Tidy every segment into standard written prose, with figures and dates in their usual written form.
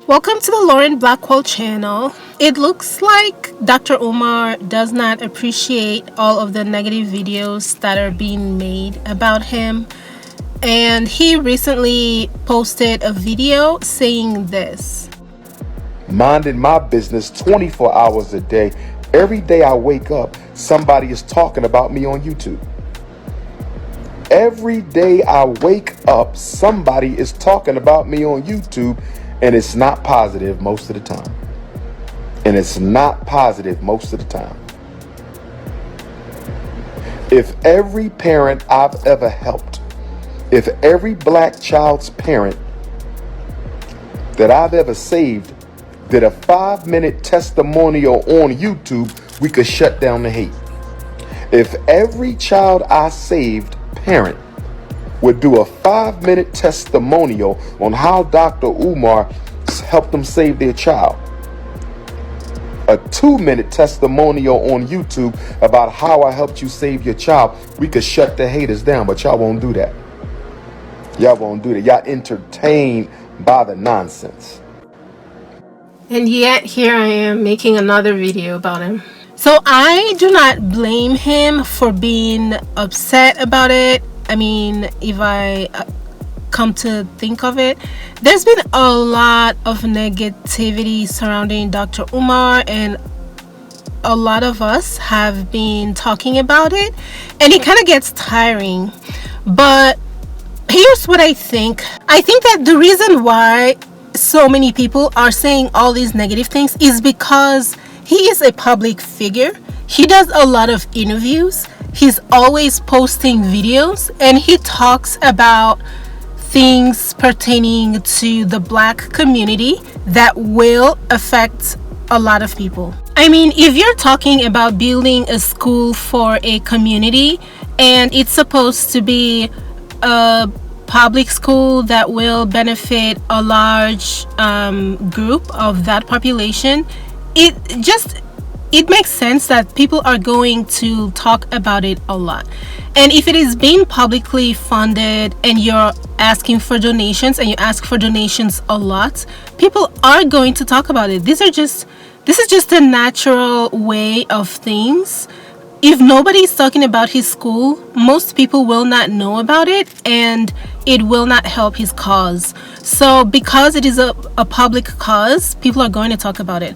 Welcome to the Lauren Blackwell channel. It looks like Dr. Umar does not appreciate all of the negative videos that are being made about him, and he recently posted a video saying this. Minding my business 24 hours a day. Every day I wake up, somebody is talking about me on YouTube. Every day I wake up, somebody is talking about me on YouTube. And it's not positive most of the time. If every parent I've ever helped, if every black child's parent that I've ever saved did a 5-minute testimonial on YouTube, we could shut down the hate. If every child I saved parent would do a 5-minute testimonial on how Dr. Umar helped them save their child, a 2-minute testimonial on YouTube about how I helped you save your child, we could shut the haters down. But y'all won't do that. Y'all entertained by the nonsense. And yet here I am making another video about him. So I do not blame him for being upset about it. I mean, if I come to think of it, there's been a lot of negativity surrounding Dr. Umar, and a lot of us have been talking about it, and it kind of gets tiring. But here's what I think. I think that the reason why so many people are saying all these negative things is because he is a public figure. He does a lot of interviews. He's always posting videos, and he talks about things pertaining to the black community that will affect a lot of people. I mean, if you're talking about building a school for a community and it's supposed to be a public school that will benefit a large group of that population, it makes sense that people are going to talk about it a lot. And if it is being publicly funded and you're asking for donations, and you ask for donations a lot, people are going to talk about it. This is just a natural way of things. If nobody's talking about his school, most people will not know about it, and it will not help his cause. So because it is a public cause, people are going to talk about it.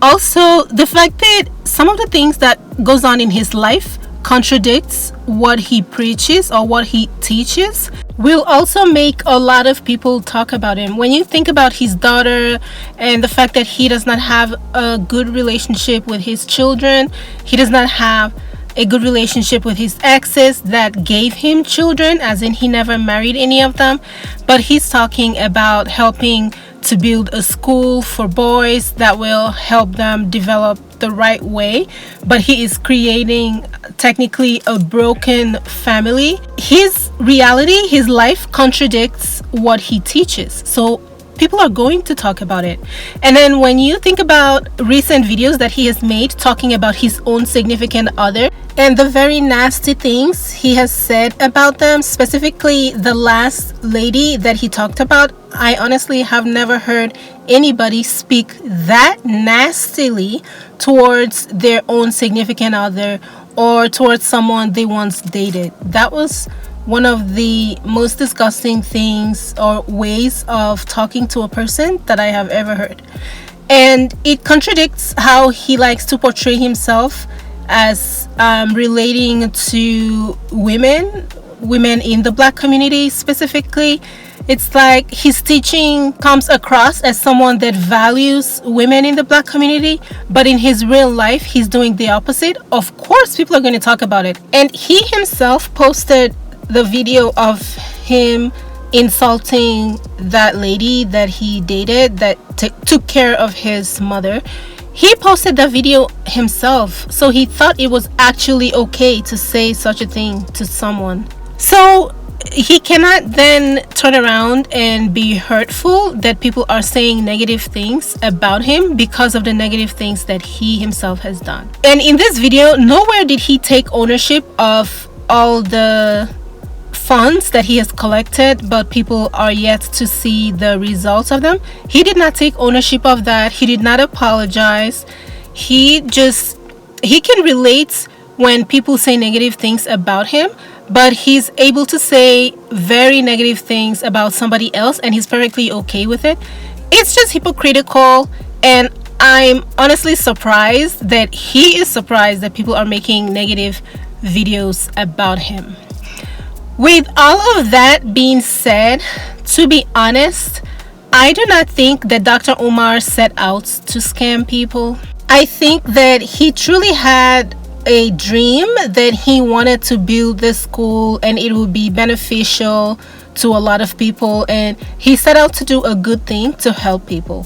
Also, the fact that some of the things that goes on in his life contradicts what he preaches or what he teaches will also make a lot of people talk about him. When you think about his daughter and the fact that he does not have a good relationship with his children, he does not have a good relationship with his exes that gave him children, as in he never married any of them, but he's talking about helping to build a school for boys that will help them develop the right way, but he is creating technically a broken family. His reality, his life contradicts what he teaches, so people are going to talk about it. And then when you think about recent videos that he has made talking about his own significant other and the very nasty things he has said about them, specifically the last lady that he talked about, I honestly have never heard anybody speak that nastily towards their own significant other or towards someone they once dated. That was one of the most disgusting things or ways of talking to a person that I have ever heard. And it contradicts how he likes to portray himself as relating to women in the black community specifically. It's like his teaching comes across as someone that values women in the black community, but in his real life, he's doing the opposite. Of course, people are going to talk about it. And he himself posted the video of him insulting that lady that he dated that took care of his mother. He posted the video himself, so he thought it was actually okay to say such a thing to someone. So he cannot then turn around and be hurtful that people are saying negative things about him because of the negative things that he himself has done. And in this video, nowhere did he take ownership of all the funds that he has collected, but people are yet to see the results of them. He did not take ownership of that. He did not apologize. He can relate when people say negative things about him, but he's able to say very negative things about somebody else, and he's perfectly okay with it. It's just hypocritical, and I'm honestly surprised that he is surprised that people are making negative videos about him. With all of that being said, to be honest, I do not think that Dr. Umar set out to scam people. I think that he truly had a dream that he wanted to build this school and it would be beneficial to a lot of people, and he set out to do a good thing to help people.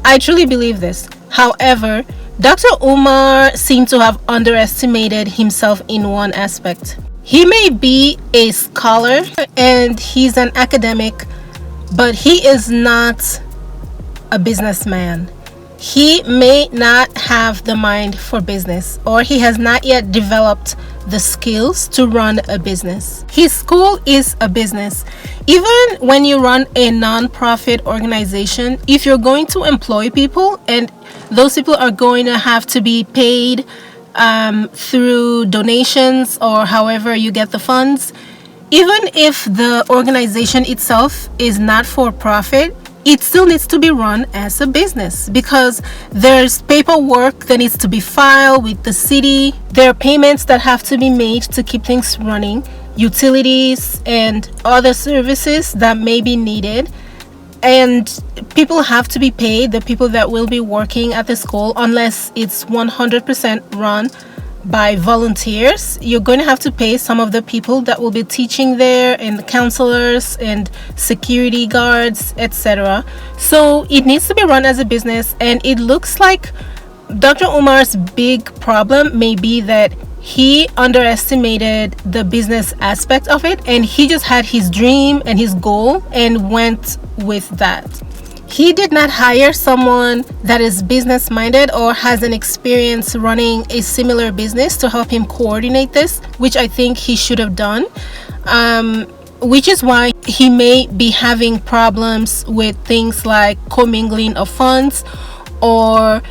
I truly believe this. However, Dr. Umar seemed to have underestimated himself in one aspect. He may be a scholar and he's an academic, but he is not a businessman. He may not have the mind for business, or he has not yet developed the skills to run a business. His school is a business. Even when you run a non-profit organization, if you're going to employ people and those people are going to have to be paid through donations or however you get the funds, even if the organization itself is not for profit, it still needs to be run as a business because there's paperwork that needs to be filed with the city. There are payments that have to be made to keep things running, utilities and other services that may be needed. And people have to be paid, the people that will be working at the school, unless it's 100% run by volunteers. You're going to have to pay some of the people that will be teaching there, and the counselors and security guards, etc. So it needs to be run as a business, and it looks like Dr. Umar's big problem may be that he underestimated the business aspect of it, and he just had his dream and his goal and went with that. He did not hire someone that is business minded or has an experience running a similar business to help him coordinate this, which I think he should have done, which is why he may be having problems with things like commingling of funds or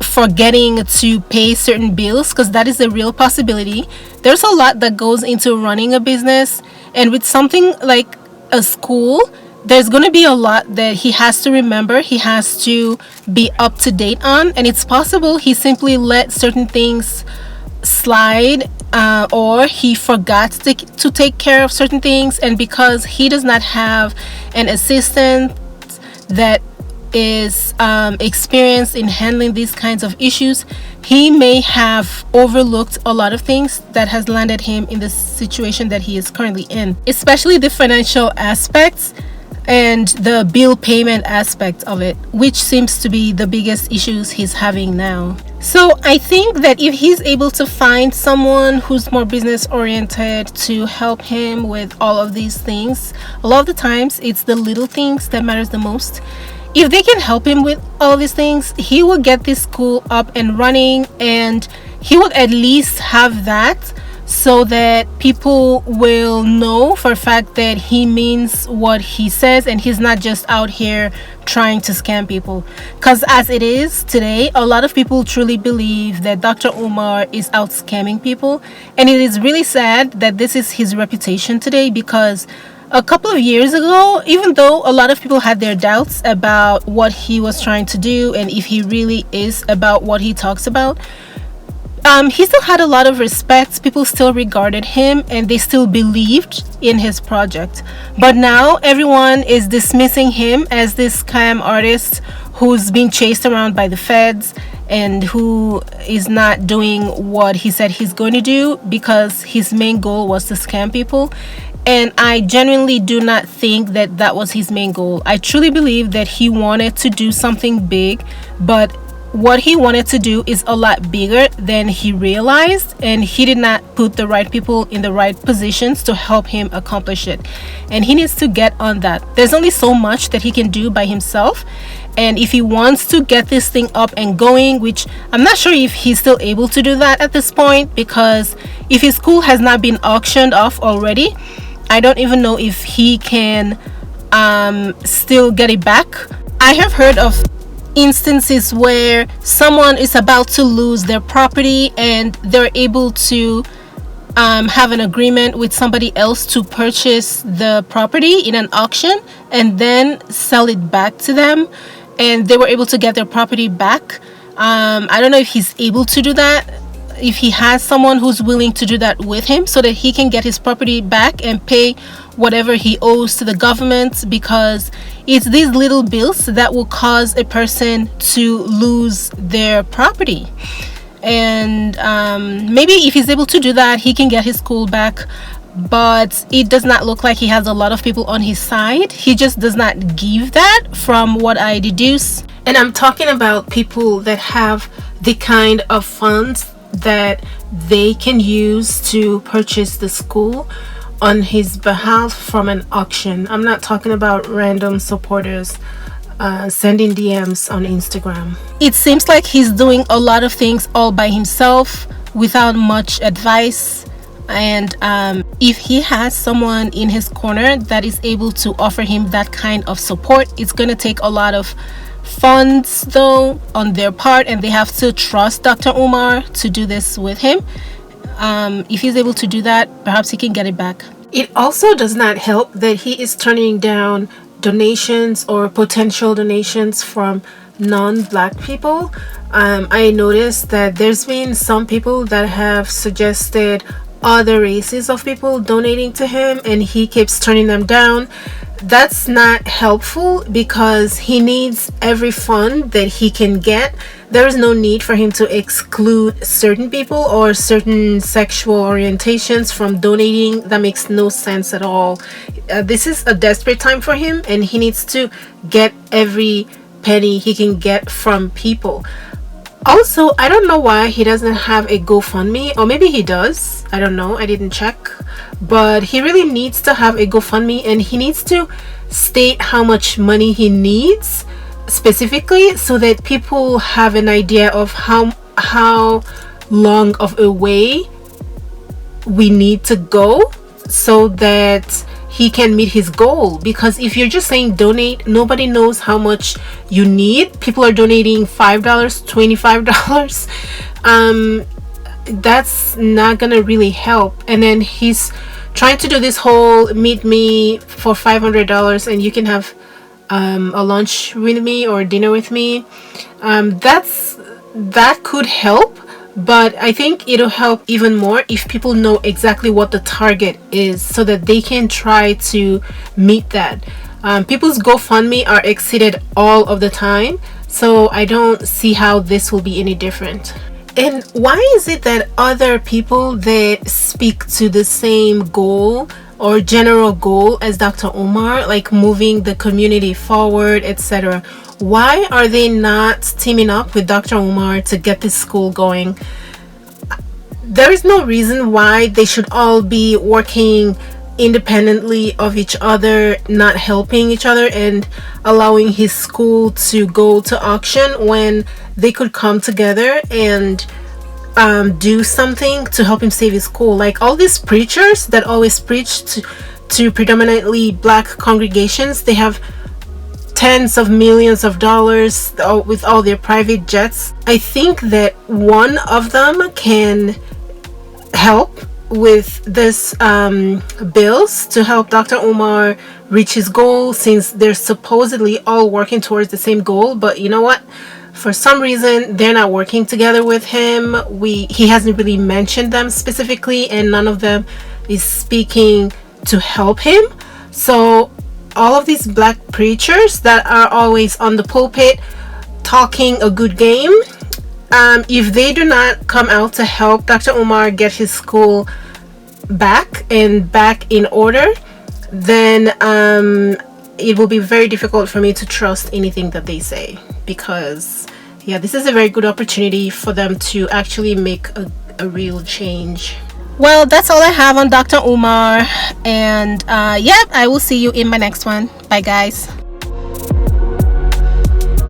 forgetting to pay certain bills, because that is a real possibility. There's a lot that goes into running a business, and with something like a school, there's going to be a lot that he has to remember, he has to be up to date on, and it's possible he simply let certain things slide, or he forgot to take care of certain things, and because he does not have an assistant that is experienced in handling these kinds of issues, he may have overlooked a lot of things that has landed him in the situation that he is currently in, especially the financial aspects and the bill payment aspect of it, which seems to be the biggest issues he's having now. So I think that if he's able to find someone who's more business oriented to help him with all of these things, a lot of the times it's the little things that matters the most. If they can help him with all these things, he will get this school up and running, and he will at least have that so that people will know for a fact that he means what he says and he's not just out here trying to scam people. Because as it is today, a lot of people truly believe that Dr. Umar is out scamming people, and it is really sad that this is his reputation today, because a couple of years ago, even though a lot of people had their doubts about what he was trying to do and if he really is about what he talks about, he still had a lot of respect. People still regarded him and they still believed in his project. But now everyone is dismissing him as this scam artist who's being chased around by the feds and who is not doing what he said he's going to do, because his main goal was to scam people. And I genuinely do not think that that was his main goal. I truly believe that he wanted to do something big, but what he wanted to do is a lot bigger than he realized, and he did not put the right people in the right positions to help him accomplish it. And he needs to get on that. There's only so much that he can do by himself, and if he wants to get this thing up and going, which I'm not sure if he's still able to do that at this point, because if his school has not been auctioned off already, I don't even know if he can still get it back. I have heard of instances where someone is about to lose their property and they're able to have an agreement with somebody else to purchase the property in an auction and then sell it back to them, and they were able to get their property back. I don't know if he's able to do that, if he has someone who's willing to do that with him so that he can get his property back and pay whatever he owes to the government, because it's these little bills that will cause a person to lose their property. And maybe if he's able to do that, he can get his school back, but it does not look like he has a lot of people on his side. He just does not give that from what I deduce. And I'm talking about people that have the kind of funds that they can use to purchase the school on his behalf from an auction. I'm not talking about random supporters sending DMs on Instagram. It seems like he's doing a lot of things all by himself without much advice. And if he has someone in his corner that is able to offer him that kind of support, it's going to take a lot of funds though on their part, and they have to trust Dr. Umar to do this with him. If he's able to do that, perhaps he can get it back. It also does not help that he is turning down donations or potential donations from non-black people. I noticed that there's been some people that have suggested other races of people donating to him, and he keeps turning them down. That's not helpful because he needs every fund that he can get. There is no need for him to exclude certain people or certain sexual orientations from donating. That makes no sense at all. This is a desperate time for him, and he needs to get every penny he can get from people. Also, I don't know why he doesn't have a GoFundMe, or maybe he does. I don't know. I didn't check. But he really needs to have a GoFundMe, and he needs to state how much money he needs specifically so that people have an idea of how long of a way we need to go so that he can meet his goal. Because if you're just saying donate, nobody knows how much you need. People are donating $5, $25. That's not gonna really help. And then he's trying to do this whole meet me for $500 and you can have a lunch with me or dinner with me. That could help, but I think it'll help even more if people know exactly what the target is so that they can try to meet that. People's GoFundMe are exceeded all of the time, so I don't see how this will be any different. And why is it that other people that speak to the same goal or general goal as Dr. Umar, like moving the community forward, etc., why are they not teaming up with Dr. Umar to get this school going? There is no reason why they should all be working independently of each other, not helping each other and allowing his school to go to auction when they could come together and do something to help him save his school. Like all these preachers that always preach to predominantly black congregations, they have tens of millions of dollars with all their private jets. I think that one of them can help with this bills to help Dr. Umar reach his goal, since they're supposedly all working towards the same goal. But you know what? For some reason, they're not working together with him. He hasn't really mentioned them specifically, and none of them is speaking to help him. So all of these black preachers that are always on the pulpit talking a good game, if they do not come out to help Dr. Umar get his school back in order, then it will be very difficult for me to trust anything that they say, because yeah, this is a very good opportunity for them to actually make a real change. Well, that's all I have on Dr. Umar, and yeah, I will see you in my next one. Bye guys.